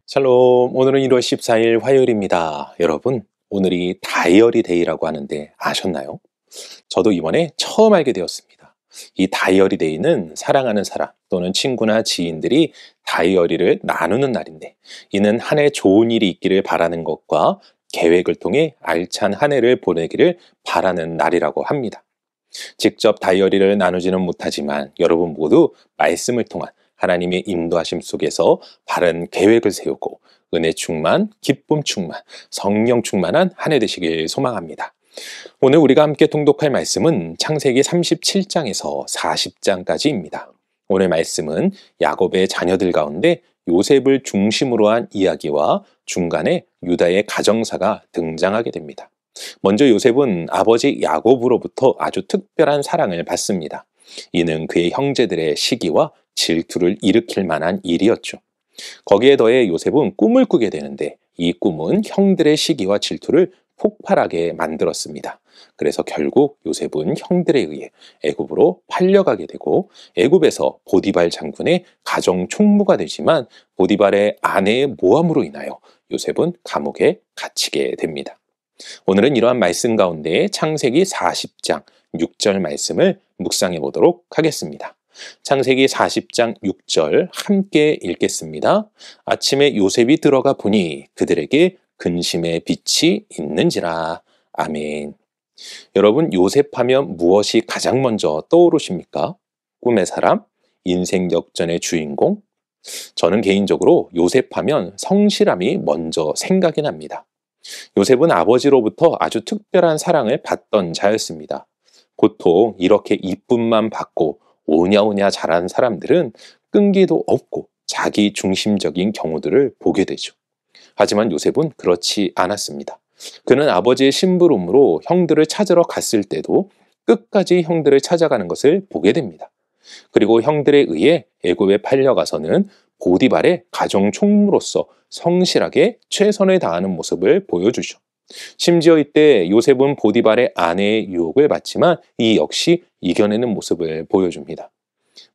샬롬, 오늘은 1월 14일 화요일입니다. 여러분, 오늘이 다이어리 데이라고 하는데 아셨나요? 저도 이번에 처음 알게 되었습니다. 이 다이어리 데이는 사랑하는 사람 또는 친구나 지인들이 다이어리를 나누는 날인데, 이는 한 해 좋은 일이 있기를 바라는 것과 계획을 통해 알찬 한 해를 보내기를 바라는 날이라고 합니다. 직접 다이어리를 나누지는 못하지만 여러분 모두 말씀을 통한 하나님의 인도하심 속에서 바른 계획을 세우고 은혜 충만, 기쁨 충만, 성령 충만한 한 해 되시길 소망합니다. 오늘 우리가 함께 통독할 말씀은 창세기 37장에서 40장까지입니다. 오늘 말씀은 야곱의 자녀들 가운데 요셉을 중심으로 한 이야기와 중간에 유다의 가정사가 등장하게 됩니다. 먼저 요셉은 아버지 야곱으로부터 아주 특별한 사랑을 받습니다. 이는 그의 형제들의 시기와 질투를 일으킬 만한 일이었죠. 거기에 더해 요셉은 꿈을 꾸게 되는데 이 꿈은 형들의 시기와 질투를 폭발하게 만들었습니다. 그래서 결국 요셉은 형들에 의해 애굽으로 팔려가게 되고 애굽에서 보디발 장군의 가정 총무가 되지만 보디발의 아내의 모함으로 인하여 요셉은 감옥에 갇히게 됩니다. 오늘은 이러한 말씀 가운데 창세기 40장 6절 말씀을 묵상해 보도록 하겠습니다. 창세기 40장 6절 함께 읽겠습니다. 아침에 요셉이 들어가 보니 그들에게 근심의 빛이 있는지라. 아멘. 여러분, 요셉하면 무엇이 가장 먼저 떠오르십니까? 꿈의 사람? 인생 역전의 주인공? 저는 개인적으로 요셉하면 성실함이 먼저 생각이 납니다. 요셉은 아버지로부터 아주 특별한 사랑을 받던 자였습니다. 보통 이렇게 이쁨만 받고 오냐오냐 자란 사람들은 끈기도 없고 자기 중심적인 경우들을 보게 되죠. 하지만 요셉은 그렇지 않았습니다. 그는 아버지의 심부름으로 형들을 찾으러 갔을 때도 끝까지 형들을 찾아가는 것을 보게 됩니다. 그리고 형들에 의해 애굽에 팔려가서는 보디발의 가정 총무로서 성실하게 최선을 다하는 모습을 보여주죠. 심지어 이때 요셉은 보디발의 아내의 유혹을 받지만 이 역시 이겨내는 모습을 보여줍니다.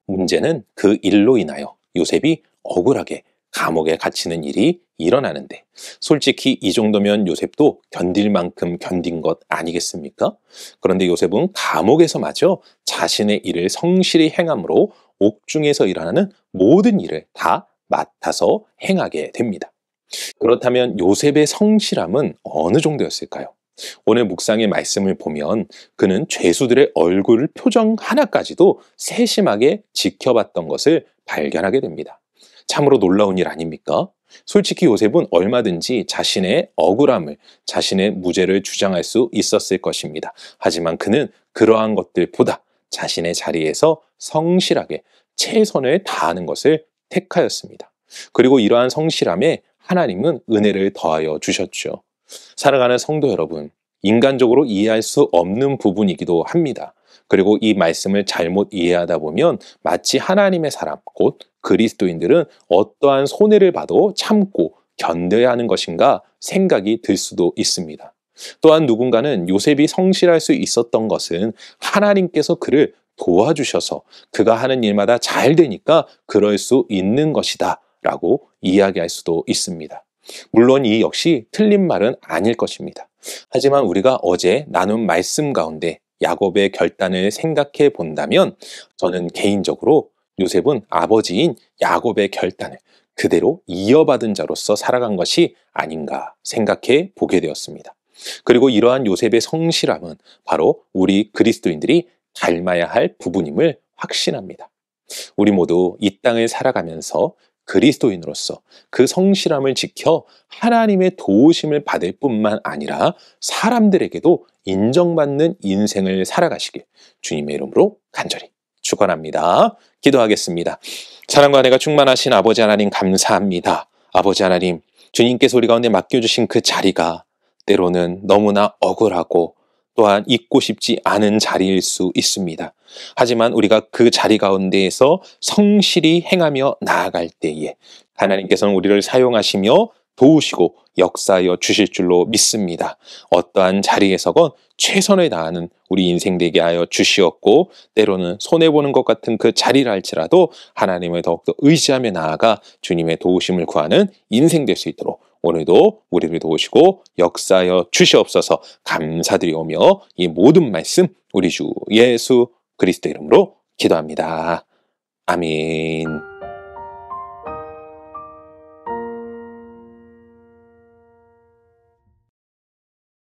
문제는 그 일로 인하여 요셉이 억울하게 감옥에 갇히는 일이 일어나는데, 솔직히 이 정도면 요셉도 견딜 만큼 견딘 것 아니겠습니까? 그런데 요셉은 감옥에서마저 자신의 일을 성실히 행함으로 옥중에서 일어나는 모든 일을 다 맡아서 행하게 됩니다. 그렇다면 요셉의 성실함은 어느 정도였을까요? 오늘 묵상의 말씀을 보면 그는 죄수들의 얼굴 표정 하나까지도 세심하게 지켜봤던 것을 발견하게 됩니다. 참으로 놀라운 일 아닙니까? 솔직히 요셉은 얼마든지 자신의 억울함을, 자신의 무죄를 주장할 수 있었을 것입니다. 하지만 그는 그러한 것들보다 자신의 자리에서 성실하게 최선을 다하는 것을 택하였습니다. 그리고 이러한 성실함에 하나님은 은혜를 더하여 주셨죠. 사랑하는 성도 여러분, 인간적으로 이해할 수 없는 부분이기도 합니다. 그리고 이 말씀을 잘못 이해하다 보면 마치 하나님의 사람, 곧 그리스도인들은 어떠한 손해를 봐도 참고 견뎌야 하는 것인가 생각이 들 수도 있습니다. 또한 누군가는 요셉이 성실할 수 있었던 것은 하나님께서 그를 도와주셔서 그가 하는 일마다 잘 되니까 그럴 수 있는 것이다 라고 이야기할 수도 있습니다. 물론 이 역시 틀린 말은 아닐 것입니다. 하지만 우리가 어제 나눈 말씀 가운데 야곱의 결단을 생각해 본다면 저는 개인적으로 요셉은 아버지인 야곱의 결단을 그대로 이어받은 자로서 살아간 것이 아닌가 생각해 보게 되었습니다. 그리고 이러한 요셉의 성실함은 바로 우리 그리스도인들이 닮아야 할 부분임을 확신합니다. 우리 모두 이 땅을 살아가면서 그리스도인으로서 그 성실함을 지켜 하나님의 도우심을 받을 뿐만 아니라 사람들에게도 인정받는 인생을 살아가시길 주님의 이름으로 간절히 축원합니다. 기도하겠습니다. 사랑과 은혜가 충만하신 아버지 하나님 감사합니다. 아버지 하나님, 주님께서 우리 가운데 맡겨주신 그 자리가 때로는 너무나 억울하고 또한 잊고 싶지 않은 자리일 수 있습니다. 하지만 우리가 그 자리 가운데에서 성실히 행하며 나아갈 때에 하나님께서는 우리를 사용하시며 도우시고 역사하여 주실 줄로 믿습니다. 어떠한 자리에서건 최선을 다하는 우리 인생 되게 하여 주시었고, 때로는 손해보는 것 같은 그 자리를 할지라도 하나님을 더욱더 의지하며 나아가 주님의 도우심을 구하는 인생 될 수 있도록 오늘도 우리를 도우시고 역사하여 주시옵소서. 감사드리오며 이 모든 말씀 우리 주 예수 그리스도 이름으로 기도합니다. 아멘.